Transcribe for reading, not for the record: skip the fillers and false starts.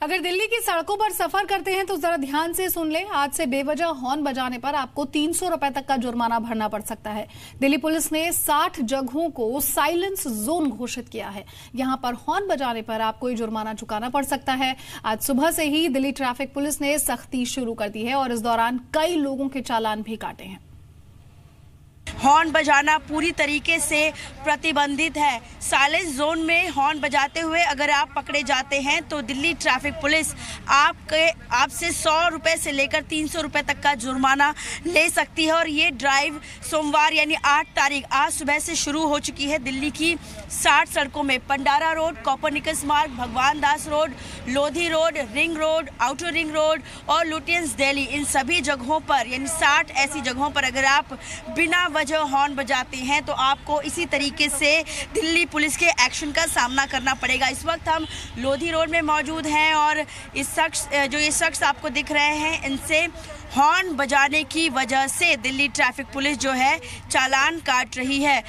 अगर दिल्ली की सड़कों पर सफर करते हैं तो जरा ध्यान से सुन लें। आज से बेवजह हॉर्न बजाने पर आपको 300 रुपए तक का जुर्माना भरना पड़ सकता है। दिल्ली पुलिस ने 60 जगहों को साइलेंस जोन घोषित किया है। यहां पर हॉर्न बजाने पर आपको ये जुर्माना चुकाना पड़ सकता है। आज सुबह से ही दिल्ली ट्रैफिक पुलिस ने सख्ती शुरू कर दी है और इस दौरान कई लोगों के चालान भी काटे हैं। हॉर्न बजाना पूरी तरीके से प्रतिबंधित है। साइलेंस जोन में हॉर्न बजाते हुए अगर आप पकड़े जाते हैं तो दिल्ली ट्रैफिक पुलिस आपसे 100 रुपए से लेकर 300 रुपए तक का जुर्माना ले सकती है। और ये ड्राइव सोमवार यानी 8 तारीख आज सुबह से शुरू हो चुकी है। दिल्ली की 60 सड़कों में पंडारा रोड, कॉपरनिकस मार्ग, Bhagwan Das road, Lodhi road, ring road, outer ring road और लुटियंस दिल्ली, इन सभी जगहों पर यानी 60 ऐसी जगहों पर अगर आप बिना वजह हॉर्न बजाते हैं तो आपको इसी तरीके से दिल्ली पुलिस के एक्शन का सामना करना पड़ेगा। इस वक्त हम लोधी रोड में मौजूद हैं और ये शख्स आपको दिख रहे हैं, इनसे हॉर्न बजाने की वजह से दिल्ली ट्रैफिक पुलिस जो है चालान काट रही है।